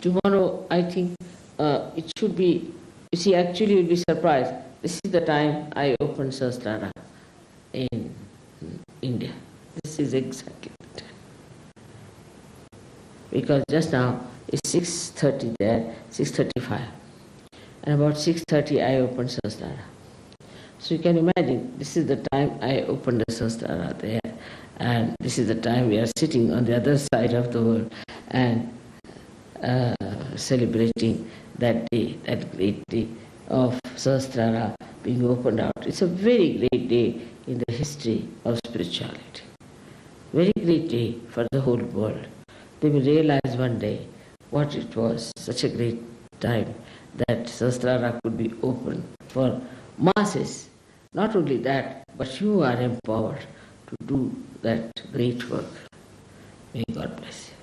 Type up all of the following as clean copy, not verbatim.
Tomorrow, I think it should be, you see, actually you'll be surprised. This is the time I opened Sahasrara in India. This is exactly the time. Because just now it's 6:30 there, 6:35. And about 6:30 I opened Sahasrara. So you can imagine, this is the time I opened the Sahasrara there. And this is the time we are sitting on the other side of the world and celebrating that day, that great day of Sahasrara being opened out. It's a very great day in the history of spirituality. Very great day for the whole world. They will realize one day what it was, such a great time that Sahasrara could be opened for masses. Not only that, but you are empowered to do that great work. May God bless you.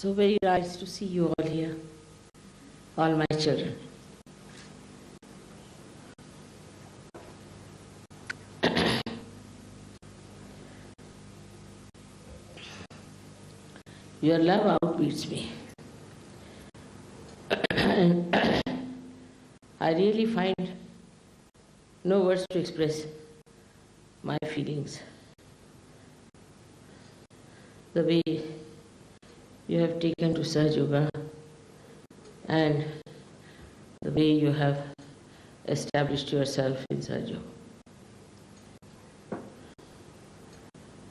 So very nice to see you all here, all my children. Your love outbeats me. And I really find no words to express my feelings. The way you have taken to Sahaja Yoga and the way you have established yourself in Sahaja Yoga.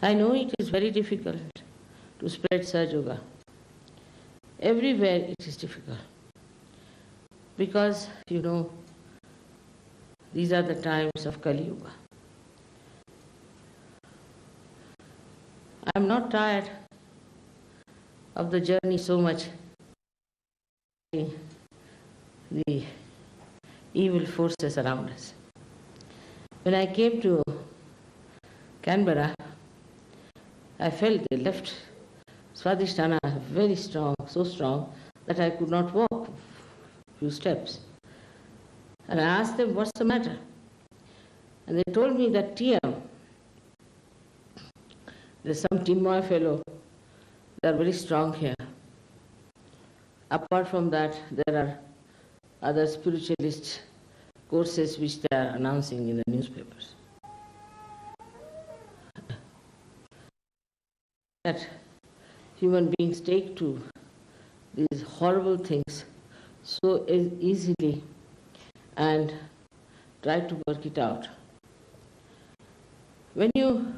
I know it is very difficult to spread Sahaja Yoga. Everywhere it is difficult. Because, these are the times of Kali Yuga. I am not tired of the journey so much. The evil forces around us. When I came to Canberra, I felt they left Swadhisthana very strong, so strong that I could not walk a few steps. And I asked them, what's the matter? And they told me that TM, there's some Tinmoy fellow, they are very strong here. Apart from that, there are other spiritualist courses which they are announcing in the newspapers. That human beings take to these horrible things so easily and try to work it out. When you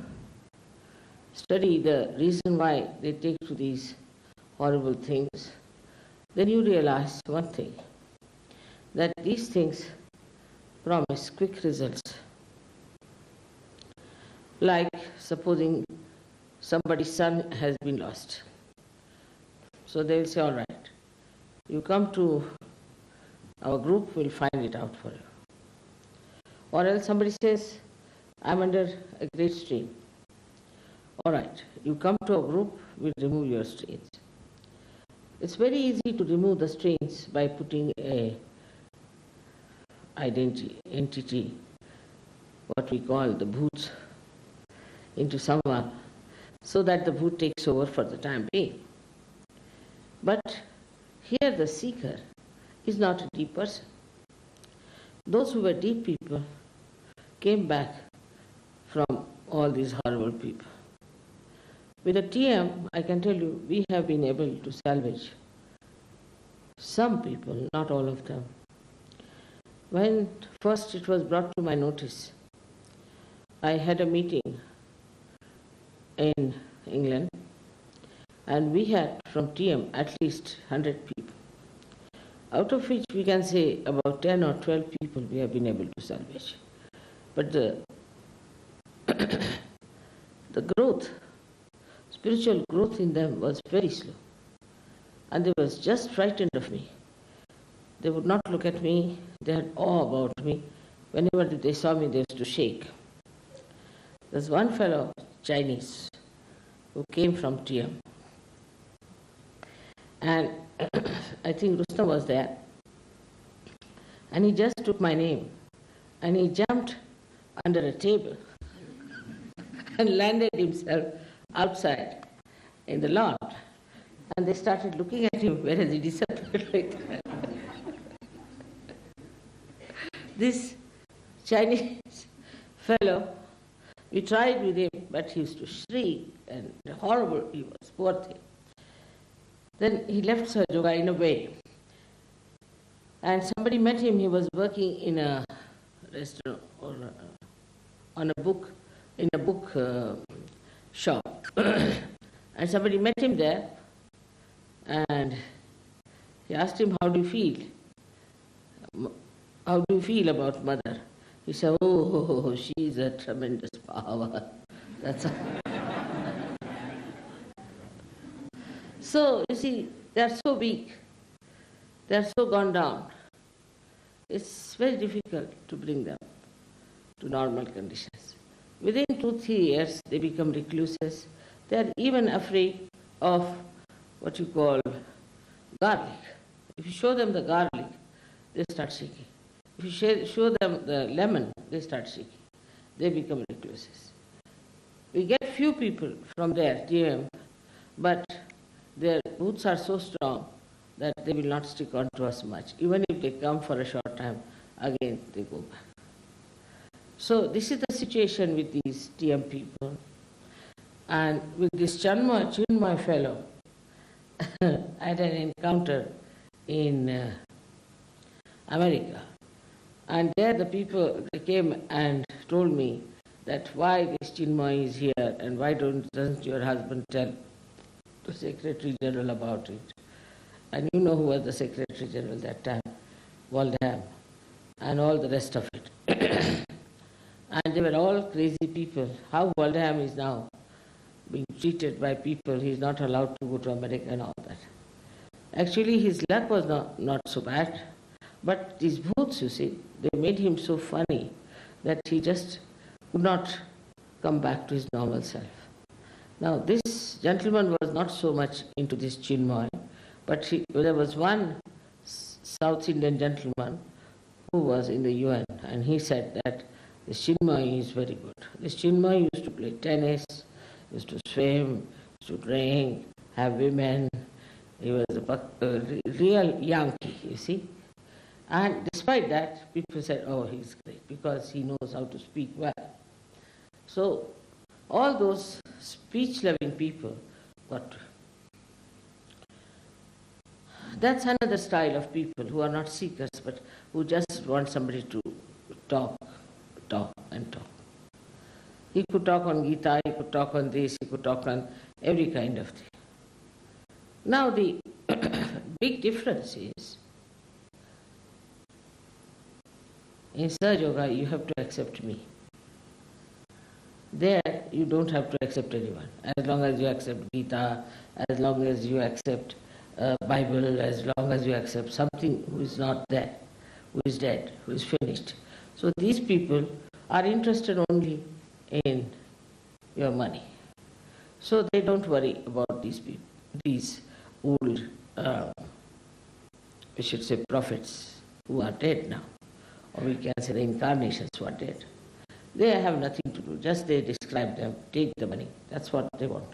study the reason why they take to these horrible things, then you realize one thing, that these things promise quick results. Like supposing somebody's son has been lost. So they will say, all right, you come to our group, we'll find it out for you. Or else somebody says, I'm under a great strain. All right, you come to our group, we'll remove your strains. It's very easy to remove the strains by putting a entity, what we call the bhoots, into someone, so that the bhoot takes over for the time being. But here the seeker is not a deep person. Those who were deep people came back from all these horrible people. With the TM, I can tell you, we have been able to salvage some people, not all of them. When first it was brought to my notice, I had a meeting in England, and we had from TM at least 100 people, out of which we can say about 10 or 12 people we have been able to salvage. But the growth, spiritual growth in them was very slow. And they were just frightened of me. They would not look at me, they had awe about me. Whenever they saw me, they used to shake. There's one fellow, Chinese, who came from TM. And I think Rustam was there. And he just took my name and he jumped under a table and landed himself outside in the lawn. And they started looking at him, whereas he disappeared like that. This Chinese fellow, we tried with him, but he used to shriek and horrible he was, poor thing. Then he left Sahaja Yoga in a way. And somebody met him, he was working in a restaurant or in a book shop. And somebody met him there and he asked him, how do you feel? How do you feel about mother? He said, oh, she is a tremendous power. That's all. So, you see, they are so weak. They are so gone down. It's very difficult to bring them to normal conditions. Within 2-3 years, they become recluses. They are even afraid of what you call garlic. If you show them the garlic, they start shaking. If you show them the lemon, they start shaking. They become recluses. We get few people from there, TM, but their roots are so strong that they will not stick on to us much. Even if they come for a short time, again they go back. So this is the situation with these TM people. And with this Chinmoy fellow, I had an encounter in America. And there the people came and told me that why this Chinmay is here and why doesn't your husband tell the Secretary General about it. And you know who was the Secretary General that time, Waldham, and all the rest of it. And they were all crazy people. How Waldham is now being treated by people, he is not allowed to go to America and all that. Actually, his luck was not so bad, but these booths, you see, they made him so funny that he just could not come back to his normal self. Now, this gentleman was not so much into this Chinmay, but there was one South Indian gentleman who was in the UN, and he said that this Chinmay is very good. This Chinmay used to play tennis, used to swim, used to drink, have women. He was a real Yankee, you see. And despite that, people said, oh, he's great, because he knows how to speak well. So, all those speech-loving people got. That's another style of people who are not seekers, but who just want somebody to talk. He could talk on Gita, he could talk on this, he could talk on every kind of thing. Now the big difference is, in Sahaja Yoga you have to accept me. There you don't have to accept anyone. As long as you accept Gita, as long as you accept Bible, as long as you accept something who is not there, who is dead, who is finished. So these people are interested only in your money. So they don't worry about these people, these old, we should say prophets who are dead now, or we can say the incarnations who are dead. They have nothing to do, just they describe them, take the money, that's what they want.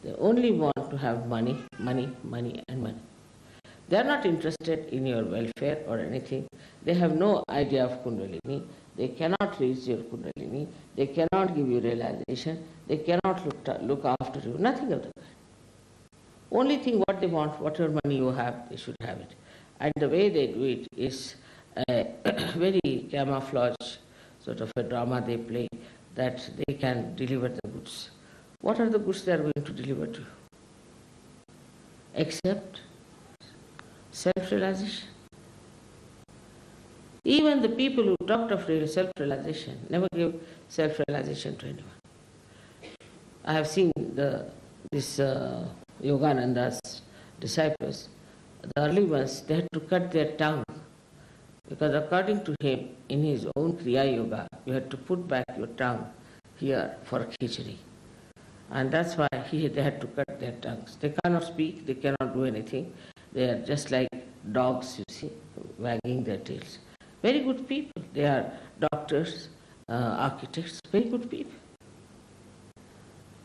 They only want to have money, money, money and money. They are not interested in your welfare or anything. They have no idea of Kundalini. They cannot raise your Kundalini. They cannot give you realization. They cannot look after you. Nothing of the kind. Only thing what they want, whatever money you have, they should have it. And the way they do it is a very camouflage sort of a drama they play, that they can deliver the goods. What are the goods they are going to deliver to you? Except self-realization. Even the people who talked of real self-realization never gave self-realization to anyone. I have seen this Yogananda's disciples, the early ones, they had to cut their tongue, because according to him, in his own Kriya Yoga, you had to put back your tongue here for khichdi. And that's why they had to cut their tongues. They cannot speak, they cannot do anything. They are just like dogs, you see, wagging their tails. Very good people. They are doctors, architects, very good people.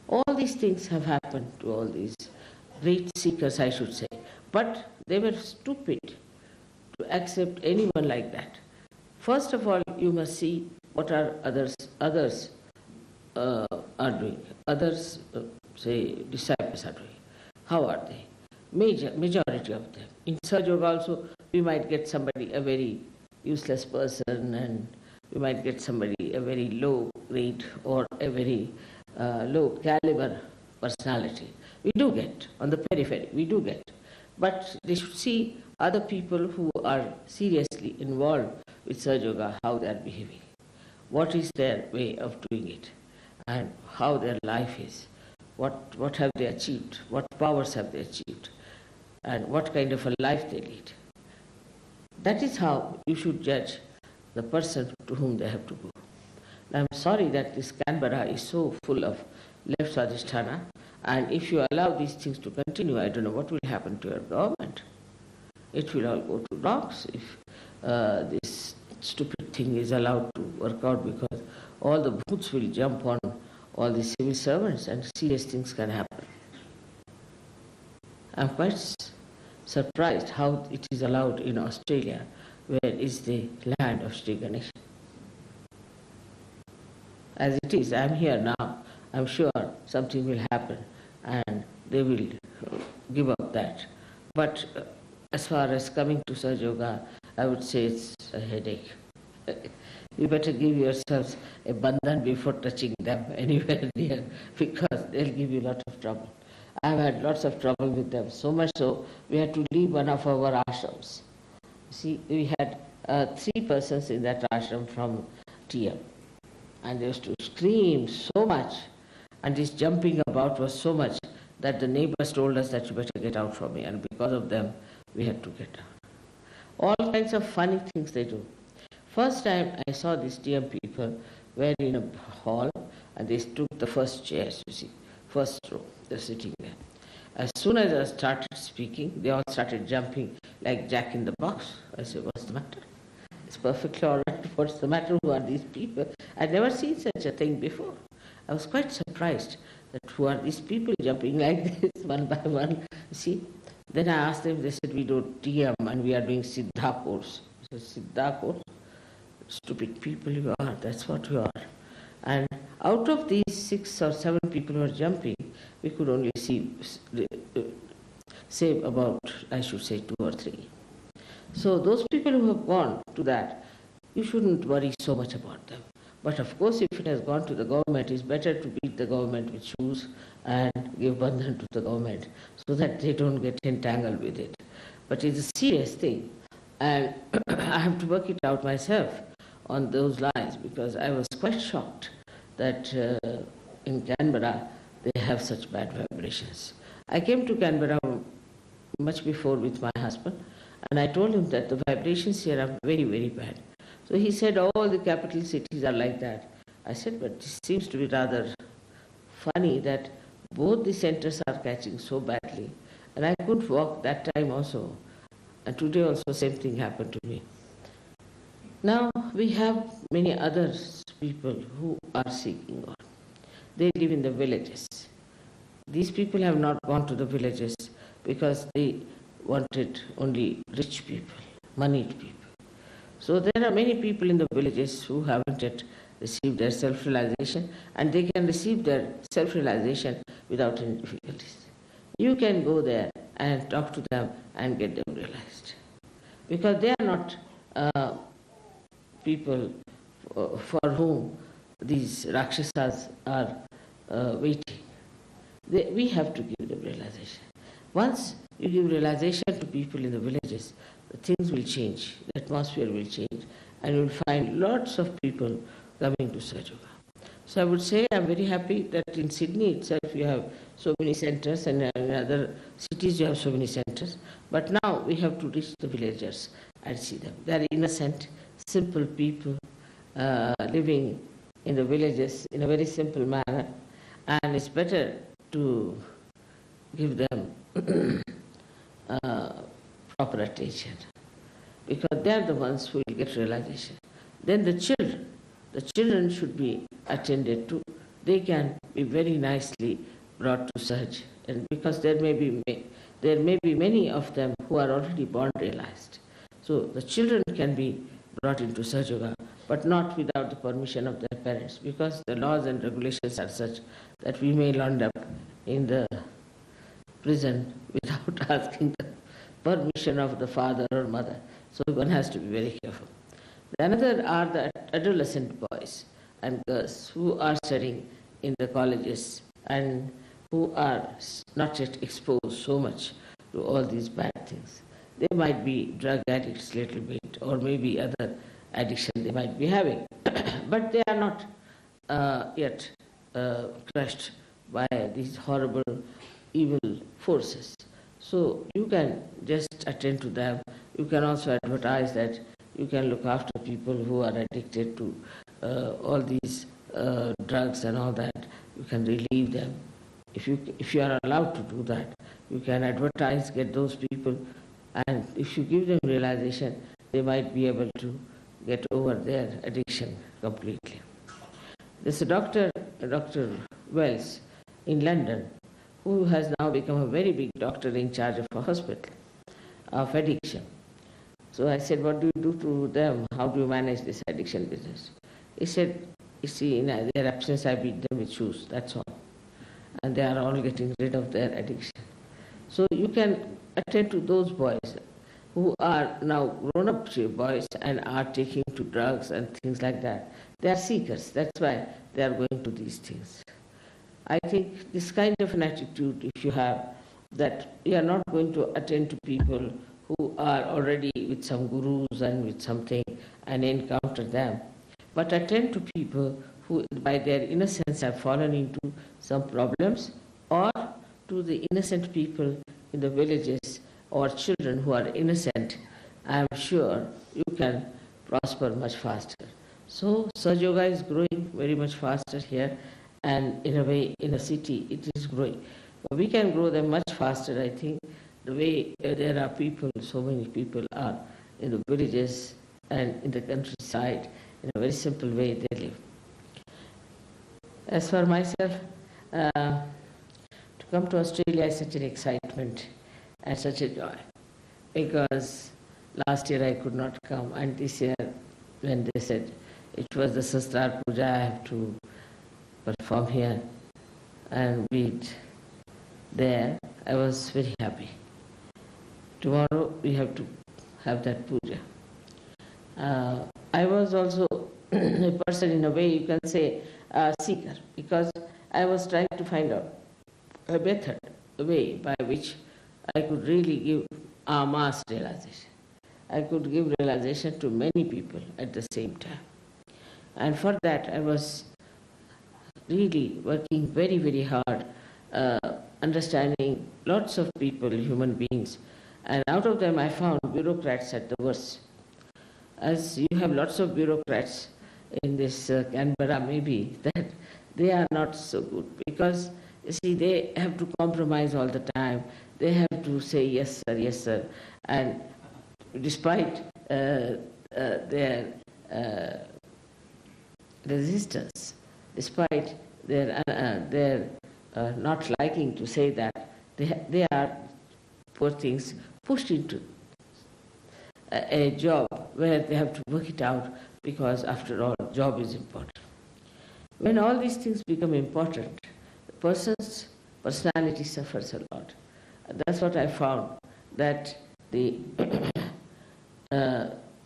All these things have happened to all these great seekers, I should say. But they were stupid to accept anyone like that. First of all, you must see what are others are doing. Others, say, disciples are doing. How are they? Majority of them. In Sahaja Yoga also, we might get somebody, a very useless person, and we might get somebody, a very low grade or a very low caliber personality. We do get, on the periphery, we do get. But they should see other people who are seriously involved with Sahaja Yoga, how they are behaving. What is their way of doing it, and how their life is. What have they achieved? What powers have they achieved? And what kind of a life they lead. That is how you should judge the person to whom they have to go. I'm sorry that this Canberra is so full of left Swadhisthana, and if you allow these things to continue, I don't know what will happen to your government. It will all go to dogs if this stupid thing is allowed to work out, because all the booths will jump on all the civil servants and serious things can happen. I'm quite surprised how it is allowed in Australia, where is the land of Sri Ganesha. As it is, I'm here now, I'm sure something will happen and they will give up that. But as far as coming to Sahaja Yoga, I would say it's a headache. You better give yourselves a bandhan before touching them anywhere near, because they'll give you a lot of trouble. I've had lots of trouble with them, so much so we had to leave one of our ashrams. See, we had 3 persons in that ashram from TM, and they used to scream so much, and this jumping about was so much that the neighbors told us that you better get out from me, and because of them we had to get out. All kinds of funny things they do. First time I saw these TM people were in a hall, and they took the first chairs, you see, first row, they're sitting there. As soon as I started speaking, they all started jumping like Jack in the Box. I said, what's the matter? It's perfectly all right. What's the matter? Who are these people? I'd never seen such a thing before. I was quite surprised that who are these people jumping like this one by one. See, then I asked them, they said, we do TM and we are doing Siddha course. I said, Siddha course? Stupid people you are, that's what you are. And out of these 6 or 7 people who are jumping, we could only save about, I should say, 2 or 3. So those people who have gone to that, you shouldn't worry so much about them. But of course, if it has gone to the government, it's better to beat the government with shoes and give bandhan to the government so that they don't get entangled with it. But it's a serious thing, and I have to work it out myself on those lines, because I was quite shocked that in Canberra they have such bad vibrations. I came to Canberra much before with my husband, and I told him that the vibrations here are very, very bad. So he said all the capital cities are like that. I said, but this seems to be rather funny that both the centers are catching so badly, and I couldn't walk that time also, and today also same thing happened to me. Now we have many other people who are seeking God. They live in the villages. These people have not gone to the villages because they wanted only rich people, moneyed people. So there are many people in the villages who haven't yet received their self-realization, and they can receive their self-realization without any difficulties. You can go there and talk to them and get them realized, because they are not people for whom these Rakshasas are waiting. We have to give them realization. Once you give realization to people in the villages, the things will change, the atmosphere will change, and you will find lots of people coming to Sahaja. So I would say I'm very happy that in Sydney itself you have so many centers, and in other cities you have so many centers. But now we have to reach the villagers and see them. They are innocent, simple people living in the villages in a very simple manner, and it's better to give them proper attention, because they are the ones who will get realization. Then the children should be attended to. They can be very nicely brought to Sahaj, and because there may be many of them who are already born realized. So the children can be brought into Sahaja, but not without the permission of their parents, because the laws and regulations are such that we may land up in the prison without asking the permission of the father or mother. So one has to be very careful. The another are the adolescent boys and girls who are studying in the colleges and who are not yet exposed so much to all these bad things. They might be drug addicts a little bit, or maybe other addiction they might be having, but they are not yet crushed by these horrible evil forces. So you can just attend to them. You can also advertise that you can look after people who are addicted to all these drugs and all that. You can relieve them. If you are allowed to do that, you can advertise, get those people, and if you give them realization, they might be able to get over their addiction completely. There's a Dr. Wells in London, who has now become a very big doctor in charge of a hospital of addiction. So I said, what do you do to them? How do you manage this addiction business? He said, you see, in their absence I beat them with shoes, that's all. And they are all getting rid of their addiction. So you can attend to those boys who are now grown-up boys and are taking to drugs and things like that. They are seekers. That's why they are going to these things. I think this kind of an attitude, if you have, that you are not going to attend to people who are already with some gurus and with something and encounter them, but attend to people who by their innocence have fallen into some problems, or to the innocent people in the villages or children who are innocent. I am sure you can prosper much faster. So Saj Yoga is growing very much faster here, and in a way in a city it is growing. But we can grow them much faster, I think, the way there are people, so many people are in the villages and in the countryside, in a very simple way they live. As for myself, to come to Australia is such an excitement and such a joy, because last year I could not come, and this year when they said it was the Sahasrara Puja, I have to perform here and be there, I was very happy. Tomorrow we have to have that puja. I was also a person, in a way you can say, a seeker, because I was trying to find out a method, a way by which I could really give a mass realization. I could give realization to many people at the same time. And for that I was really working very, very hard, understanding lots of people, human beings, and out of them I found bureaucrats at the worst. As you have lots of bureaucrats in this Canberra, maybe, that they are not so good, because you see, they have to compromise all the time. They have to say yes sir, and despite their resistance, despite their not liking to say that, they are, poor things, pushed into a job where they have to work it out, because after all, job is important. When all these things become important, the person's personality suffers a lot. That's what I found, that the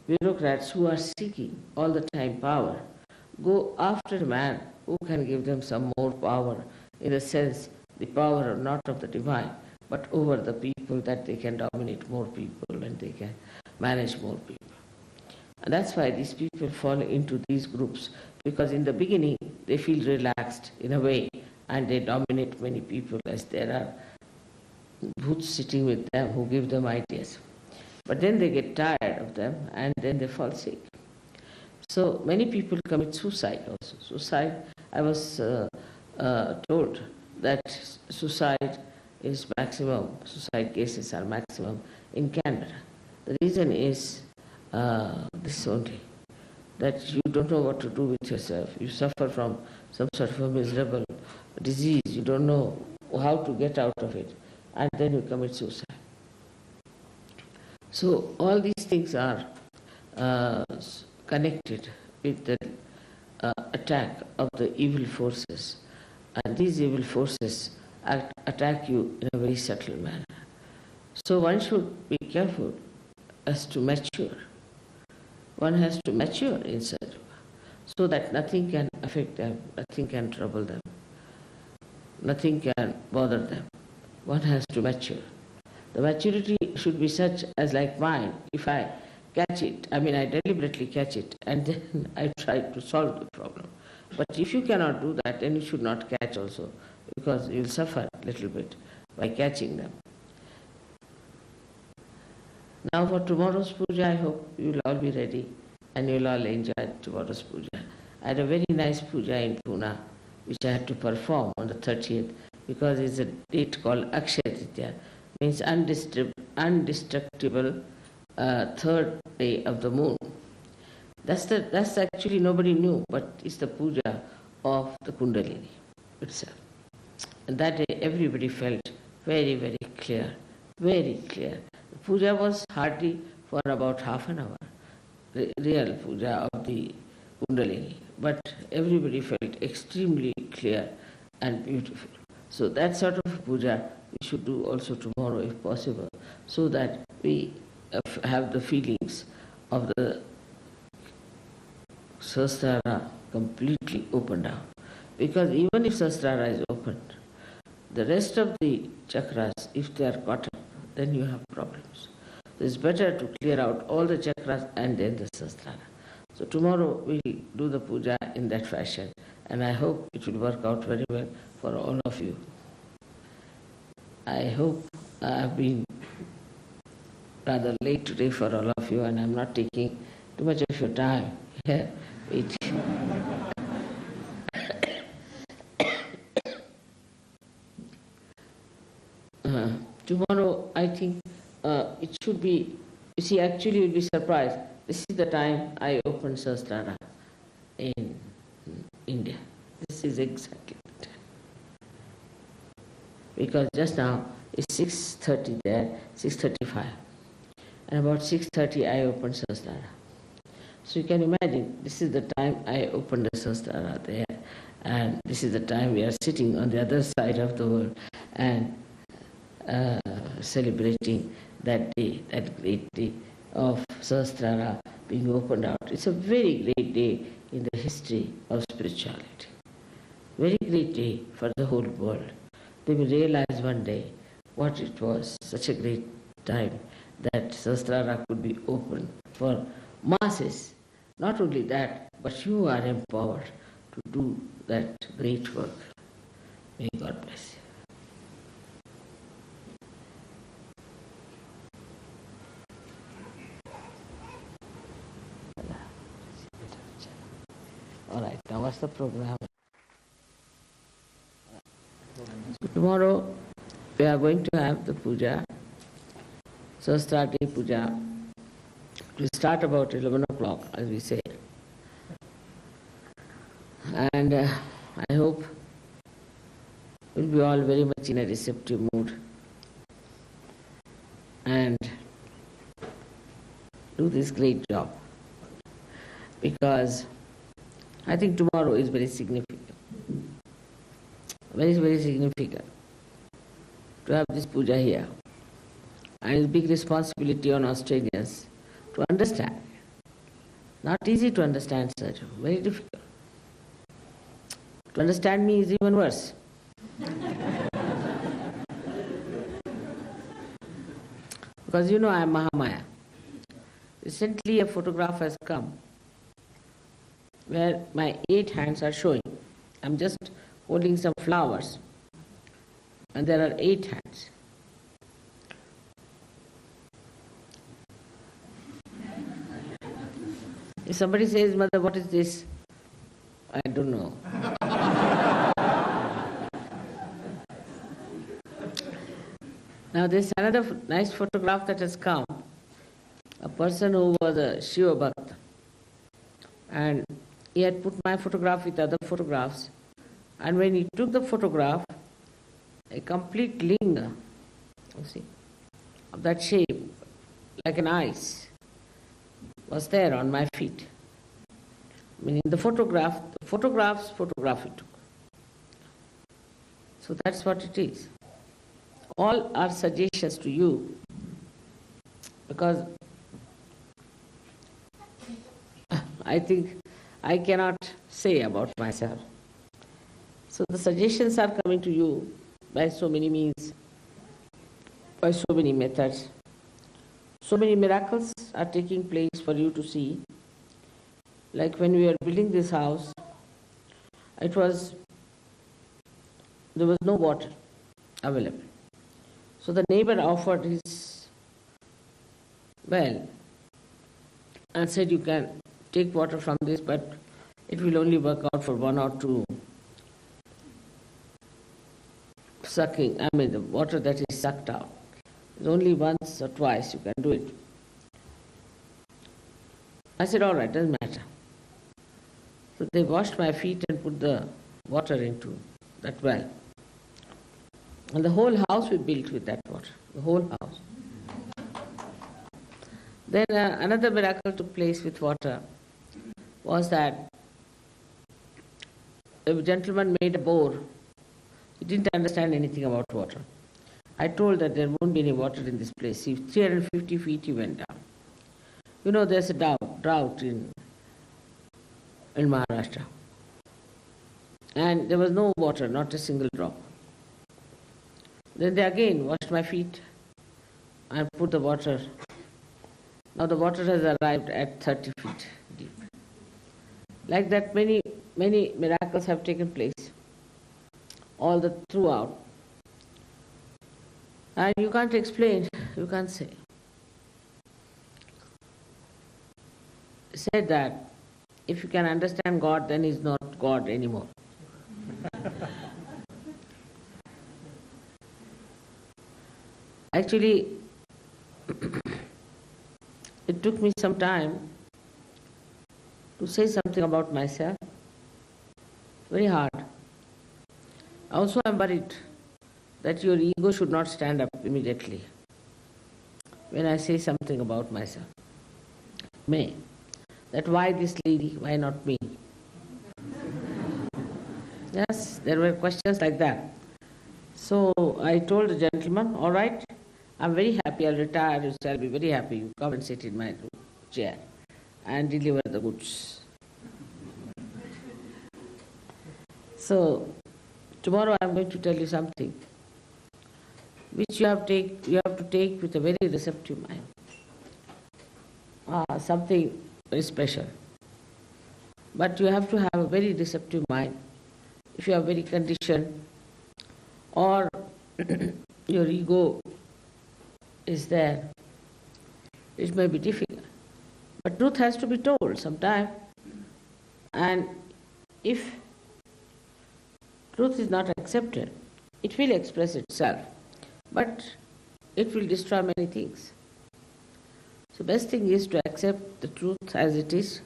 bureaucrats who are seeking all the time power go after a man who can give them some more power, in a sense, the power not of the divine, but over the people, that they can dominate more people and they can manage more people. And that's why these people fall into these groups, because in the beginning they feel relaxed in a way and they dominate many people, as there are bhoots sitting with them who give them ideas. But then they get tired of them and then they fall sick. So many people commit suicide also. Suicide, I was told that suicide is maximum, suicide cases are maximum in Canberra. The reason is this only, that you don't know what to do with yourself. You suffer from some sort of a miserable disease, you don't know how to get out of it, and then you commit suicide. So all these things are connected with the attack of the evil forces, and these evil forces attack you in a very subtle manner. So one should be careful as to mature. One has to mature inside, so that nothing can affect them, nothing can trouble them, nothing can bother them. One has to mature. The maturity should be such as like mine. If I catch it, I deliberately catch it, and then I try to solve the problem. But if you cannot do that, then you should not catch also, because you will suffer a little bit by catching them. Now for tomorrow's puja, I hope you will all be ready and you will all enjoy tomorrow's puja. I had a very nice puja in Pune, which I had to perform on the 30th, because it's a date called Akshaya Tritiya, means undestructible third day of the moon. That's actually nobody knew, but it's the puja of the Kundalini itself. And that day everybody felt very, very clear, very clear. The puja was hardly for about half an hour, the real puja of the Kundalini, but everybody felt extremely clear and beautiful. So that sort of puja we should do also tomorrow if possible, so that we have the feelings of the Sahasrara completely opened out. Because even if Sahasrara is opened, the rest of the chakras, if they are caught up, then you have problems. So it's better to clear out all the chakras and then the Sahasrara. So tomorrow we'll do the puja in that fashion, and I hope it will work out very well for all of you. I hope I have been rather late today for all of you, and I'm not taking too much of your time here. Tomorrow, I think it should be, you see, actually you'll be surprised. This is the time I opened Sahasrara in India. This is exactly the time. Because just now it's 6:30 there, 6:35. And about 6:30 I opened Sahasrara. So you can imagine, this is the time I opened the Sahasrara there. And this is the time we are sitting on the other side of the world and celebrating that day, that great day of Sahasrara being opened out. It's a very great day in the history of spirituality. Very great day for the whole world. They will realize one day what it was, such a great time that Sahasrara could be opened for masses. Not only that, but you are empowered to do that great work. May God bless you. All right, now what's the program? Tomorrow we are going to have the puja, Sahasrara puja. We start about 11 o'clock, as we say. And I hope we'll be all very much in a receptive mood and do this great job. Because I think tomorrow is very significant. Very, very significant to have this puja here. And it's a big responsibility on Australians to understand. Not easy to understand, sir. Very difficult. To understand me is even worse. Because you know I am Mahamaya. Recently a photograph has come where my 8 hands are showing. I'm just holding some flowers and there are 8 hands. If somebody says, Mother, what is this? I don't know. Now there's another nice photograph that has come. A person who was a Shiva Bhakta. And he had put my photograph with other photographs. And when he took the photograph, a complete linga, you see, of that shape, like an ice, was there on my feet. Meaning the photograph's photograph it took. So that's what it is. All are suggestions to you, because I think I cannot say about myself. So the suggestions are coming to you by so many means, by so many methods. So many miracles are taking place for you to see. Like when we were building this house, there was no water available. So the neighbor offered his well and said, you can take water from this, but it will only work out for 1 or 2 sucking, the water that is sucked out. It's only once or twice you can do it. I said, all right, doesn't matter. So they washed my feet and put the water into that well. And the whole house we built with that water, the whole house. Then another miracle took place with water was that a gentleman made a bore. He didn't understand anything about water. I told that there won't be any water in this place. 350 feet he went down. You know, there's a drought in Maharashtra. And there was no water, not a single drop. Then they again washed my feet and put the water. Now the water has arrived at 30 feet deep. Like that, many miracles have taken place all throughout. And you can't explain, you can't say. Said that if you can understand God, then He's not God anymore. Actually, it took me some time to say something about myself. Very hard. Also, I'm worried that your ego should not stand up immediately when I say something about myself. Me. That why this lady, why not me? Yes, there were questions like that. So I told the gentleman, all right, I'm very happy, I'll retire, I'll be very happy. You come and sit in my chair and deliver the goods. So tomorrow I'm going to tell you something which you have to take with a very receptive mind. Something very special. But you have to have a very receptive mind. If you are very conditioned or your ego is there, it may be difficult. But truth has to be told sometime. And if truth is not accepted, it will express itself, but it will destroy many things. So best thing is to accept the truth as it is.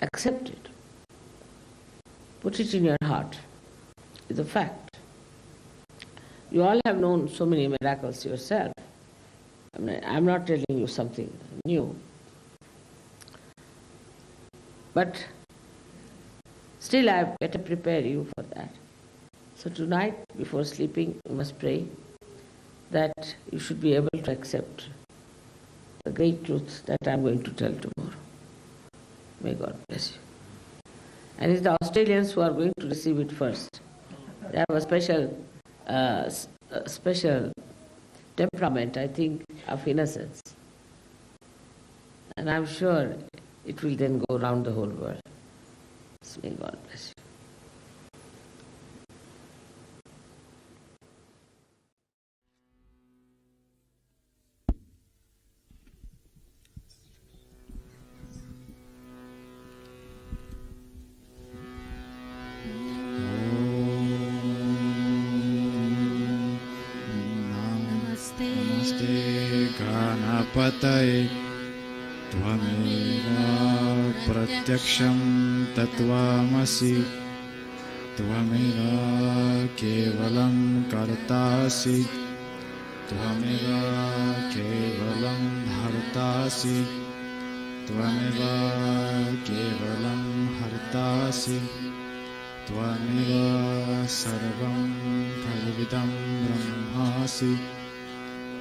Accept it. Put it in your heart. It's a fact. You all have known so many miracles yourself. I'm not telling you something new. But still I better prepare you for that. So tonight, before sleeping, you must pray that you should be able to accept the great truth that I'm going to tell tomorrow. May God bless you. And it's the Australians who are going to receive it first. They have a special temperament, I think, of innocence. And I'm sure it will then go around the whole world. So may God bless you. Ganapataye Tvameva Pratyaksham Tattvamasi Tvameva Kevalam Kartasi Tvameva Kevalam Hartasi Tvameva Kevalam Hartasi Tvameva Sarvam Khalvidam Brahmasi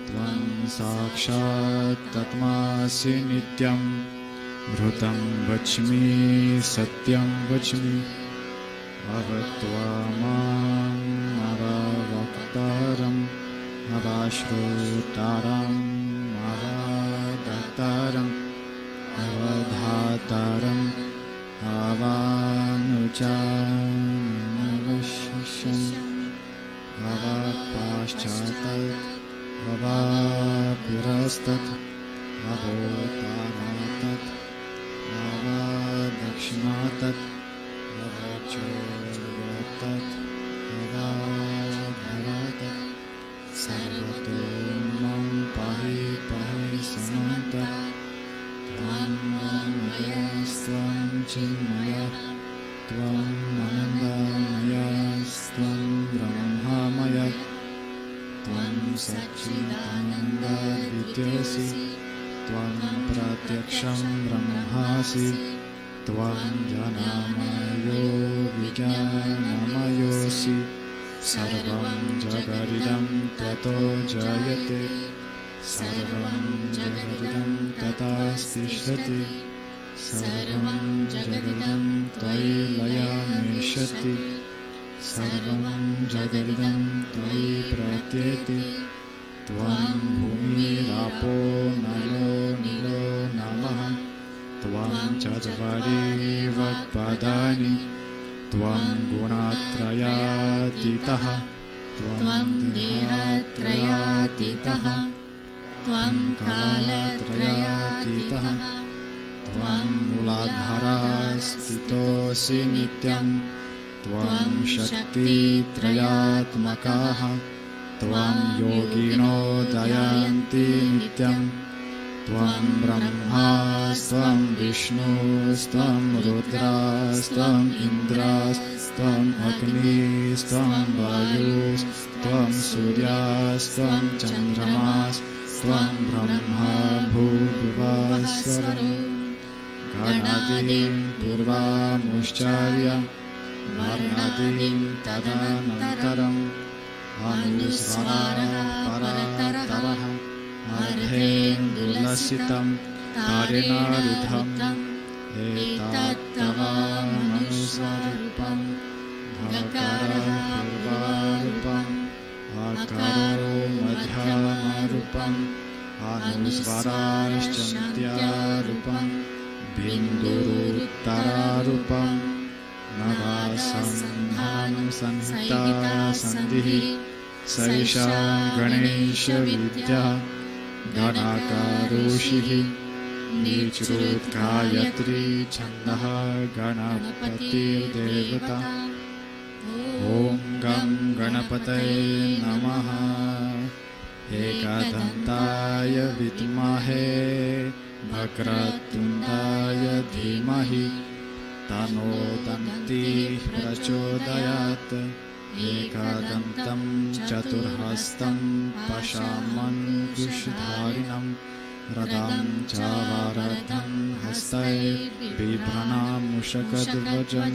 Tvam Sakshat Tatmasi Nityam Bhrutam Vachmi Satyam Vachmi Avatvamam Avavaktaram Avashrutaram Avadataram Avadhataram Avanuchanavashisham Avapashchatat Avapirastat Avotaratat Avadakshinatat Avachoryatat Avadharatat Sarvatomam Pahi Pahi Samantat Tvam Mayastvam Chinmaya Tvam Anandamayastvam Brahmamaya Tvam Satchidananda Vidyasi Tvam Pratyaksham Brahmasi Tvam Janamayo Vijnanamayosi सर्वं जगदिदं ततो जायते सर्वं जगदिदं ततस्तिष्ठति सर्वं जगदिदं त्वयि लयमेष्यति सर्वं जगदिदं त्वयि प्रत्येति त्वं भूमिरापो नलो नीलो नमः त्वं चत्वारिवत्पदानि त्वं गुणत्रयातीतः त्वं देहत्रयातीतः त्वं कालत्रयातीतः त्वं मूलाधारः स्थितोऽसि नित्यं त्वं शक्तित्रयात्मकः त्वं योगिनो दयान्ति नित्यं त्वं ब्रह्मास्त्वं विष्णुस्त्वं रुद्रास्त्वम् इन्द्रास्त्वम् अग्निस्त्वं वायुस्त्वं सूर्यास्त्वं चन्द्रमास्त्वं ब्रह्मा भूर्भुवस्वरो गणादिं पूर्वमुच्चार्य वर्णादिं तदनन्तरम् अनुस्वारः परतरः अर्धेन्दुलसितं तारेणारुद्धम् एतत्तवामनुस्वरूपं भकारपूर्वारूपम् आकारो मध्यमरूपम् अनुस्वाराश्चन्त्यारूपम् बिन्दुरुत्तरारूपम् नवासन्धानं संहिता सन्धिः सैषा गणेशविद्या गणाकारोषिः नीचृत्गायत्री छन्दः गणपतिर्देवता ॐ गं गणपतये नमः एकदन्ताय विद्महे वक्रतुण्डाय धीमहि तन्नो दन्तिः प्रचोदयात् एकदन्तं चतुर्हस्तं पश्यामङ्कुशधारिणं रदं च वरदं हस्तै बिभ्रणामुशकध्वजं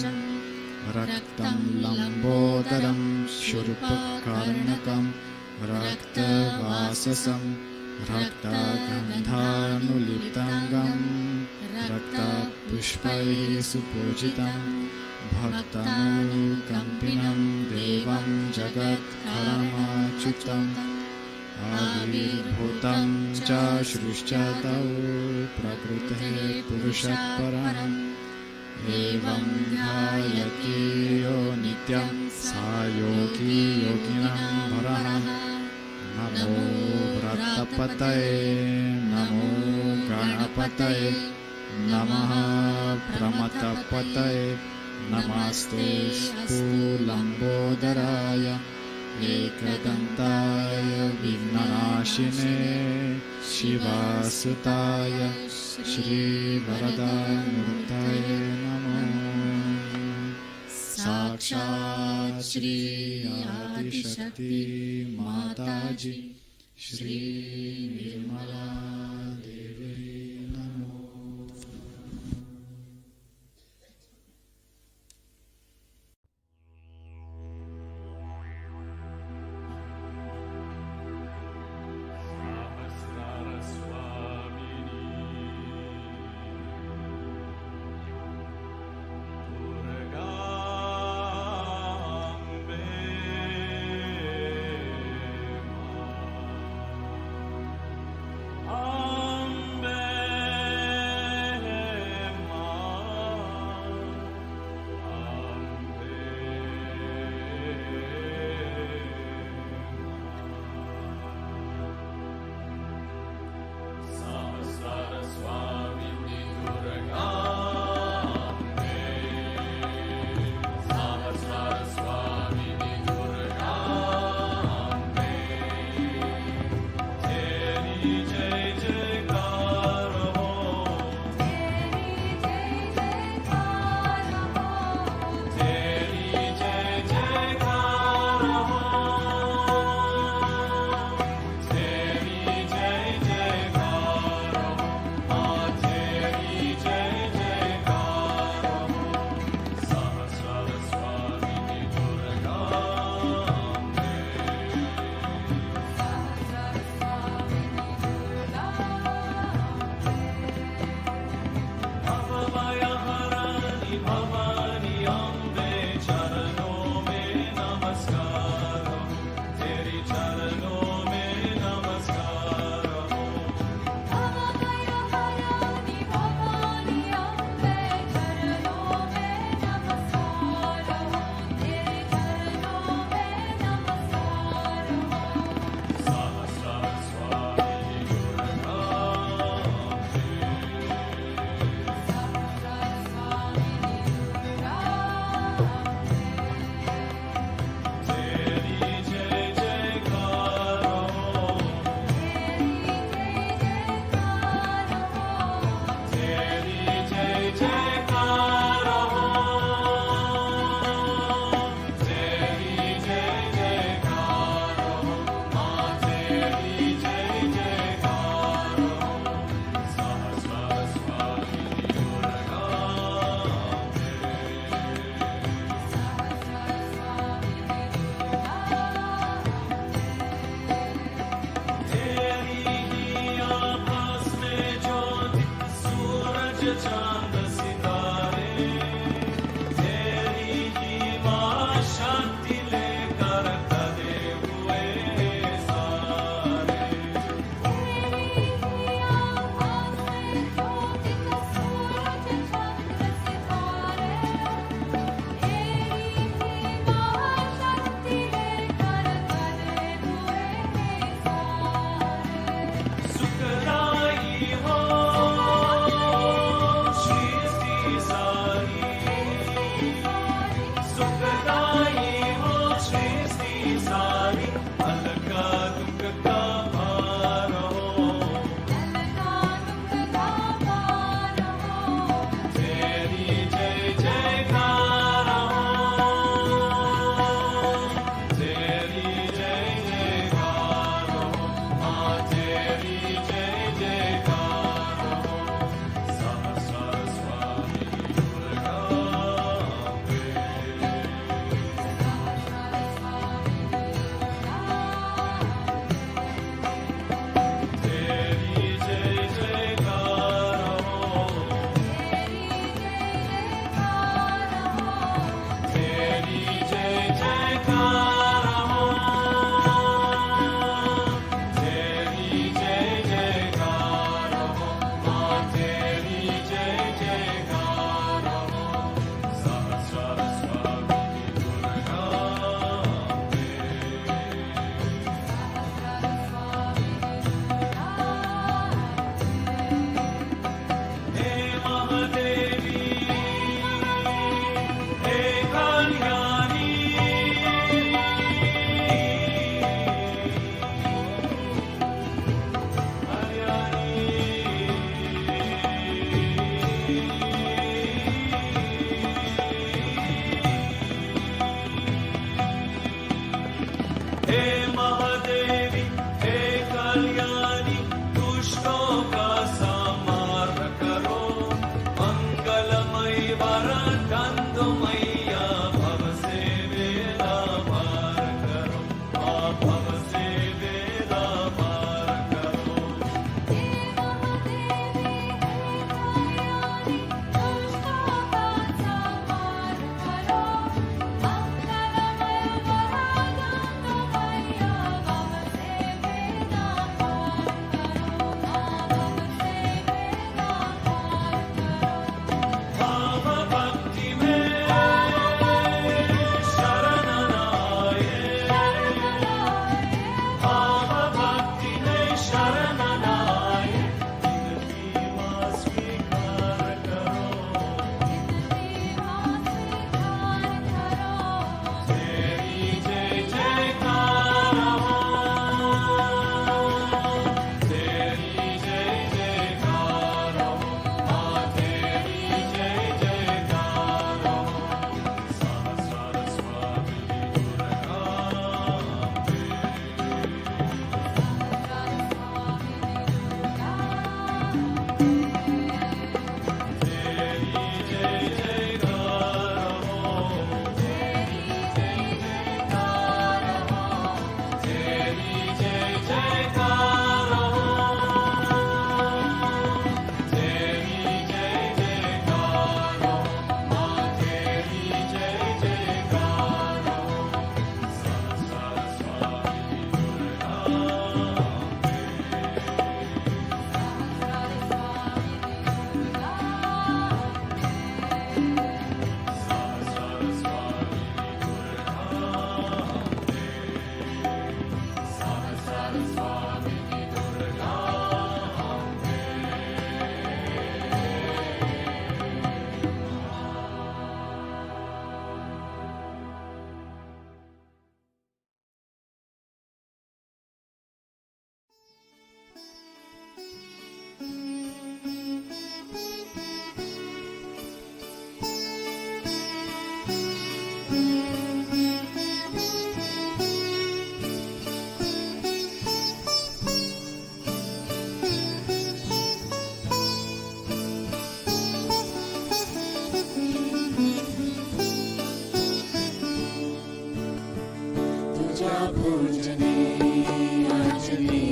रक्तं लम्बोदरं शूर्पकर्णकं रक्तवाससं रक्तगन्धानुलिप्ताङ्गं रक्तपुष्पैः सुपूजितं भक्तानुकम्पिनं देवं जगत्करमच्युतम् आविर्भूतं च सृष्टौ प्रकृतेः पुरुषः परम् एवं ध्यायति यो नित्यं सा योगी योगिनं वरः नमो व्रतपतये नमो गणपतये नमः प्रमथपतये नमस्ते स्थूलम्बोदराय एकदन्ताय विघ्ननाशिने शिवासुताय श्रीवरदामूर्तये नमः साक्षात् श्री आदिशक्ति माताजी श्री निर्मला देवी नमो। Ah Puja pujani ajani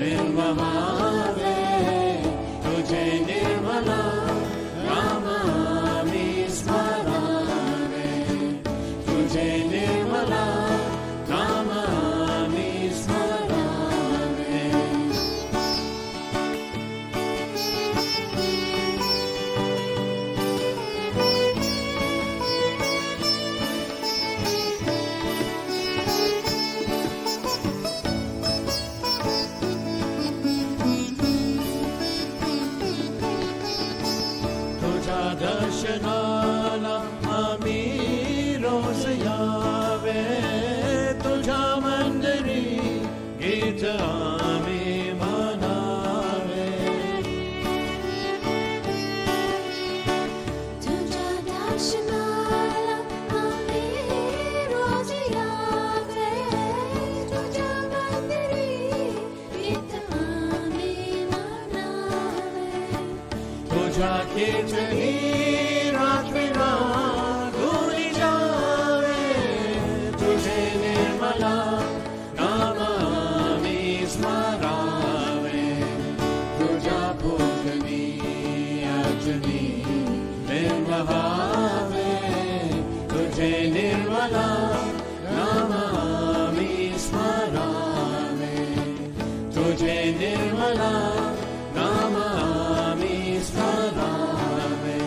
Nirmala आमे मनावे तुझा दर्शनाला आमे रोज यावे तुझा मंदिरी गीत आमे मनावे तुझा कीर्तनी रात्री रात गुणी जावे तुझे निर्मला नाम आम्ही स्मरावे तुझा पूजनी अर्चनी निर्महावे तुझे निर्मला नाम आम्ही स्मरावे तुझे निर्मला नाम आम्ही स्मरावे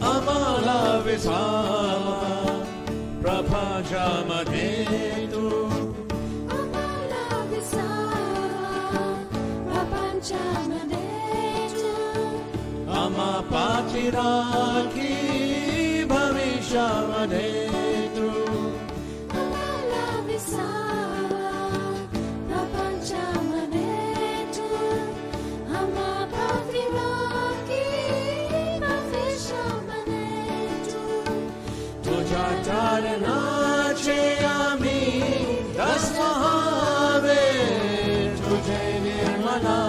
आम्हाला विसावा प्रपंचामध्ये तू आम्हाला विसावा प्रपंचामध्ये तू आम्हा पाठी राखी भविष्यामध्ये तू आम्हाला विसावा प्रपंचामध्ये तू आम्हा पाठी राखी भविष्यामध्ये तू तुझ्या चरणाचे आम्ही दास व्हावे तुझे निर्मला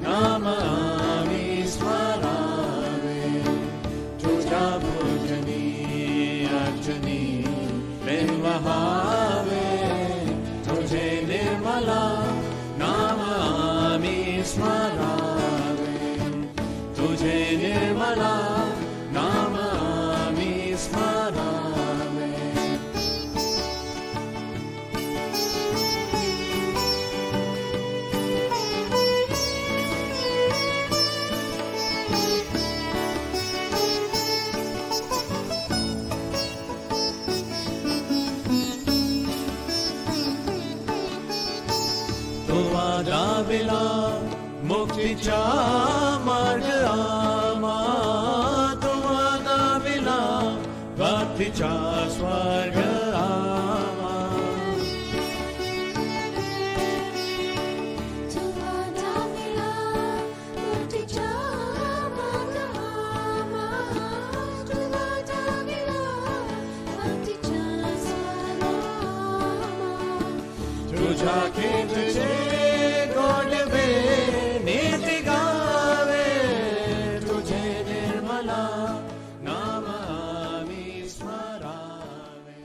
नाम आम्ही स्मरावे तुझ्या पूजनी अर्चनी प्रेम व्हावे तुझे निर्मला नाम आम्ही स्मरावे तुझे निर्मला नाम आम्ही स्मरावे तुवा दाविला मुक्तीचा मार्ग आमा तुवा दाविला भक्तीचा स्वर्ग आमा तुवा दाविला मुक्तीचा मार्ग आमा तुवा दाविला भक्तीचा स्वर्ग आमा तुझा कीर्तचे गोडवे नीती गावे तुझे निर्मला नाम आम्ही स्मरावे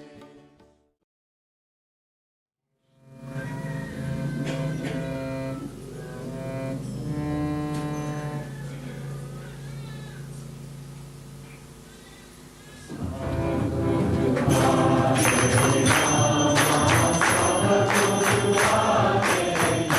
Hare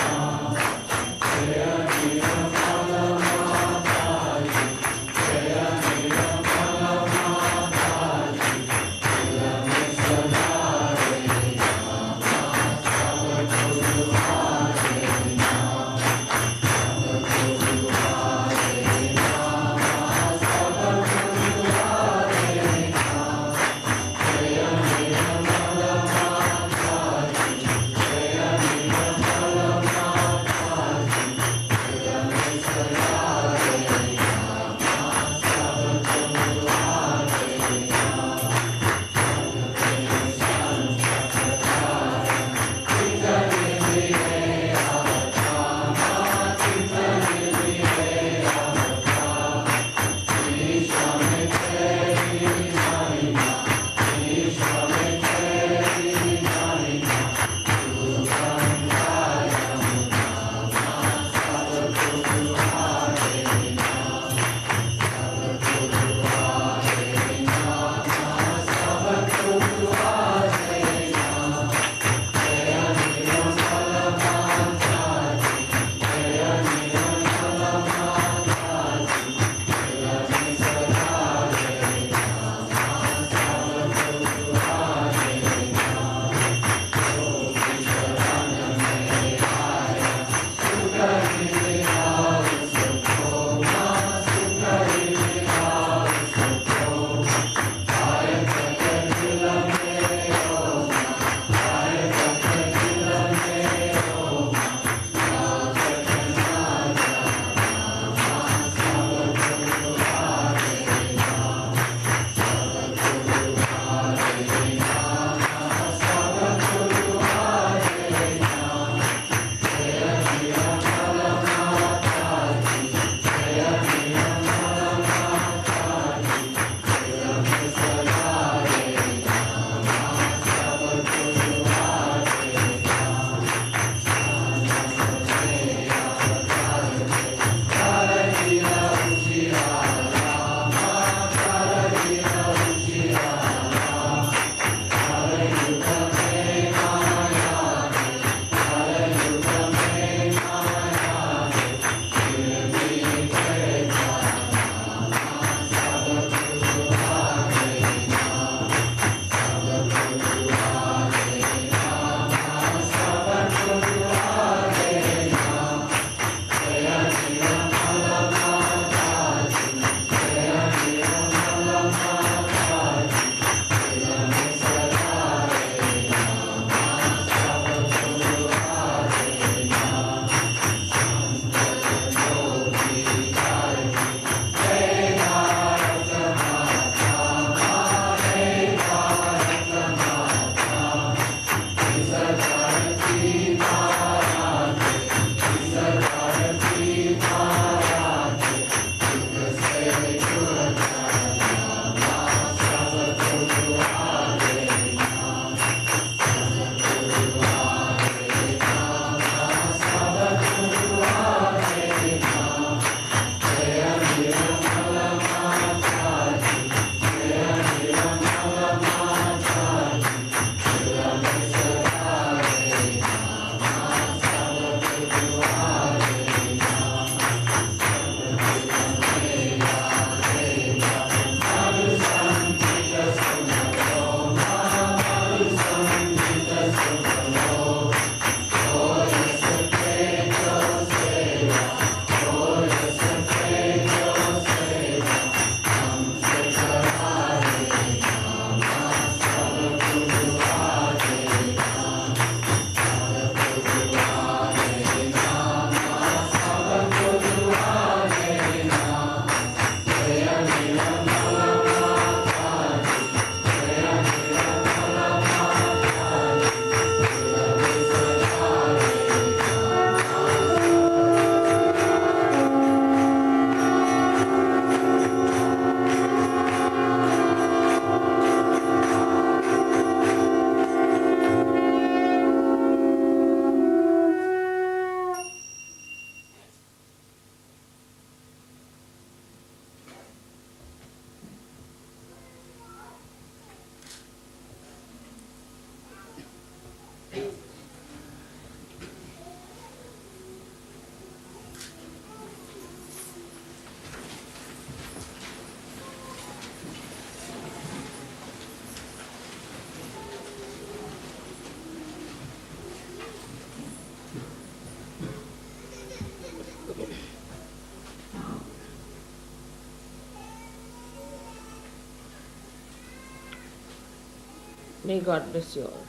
May God bless you all.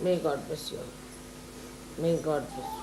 May God bless you all. May God bless you.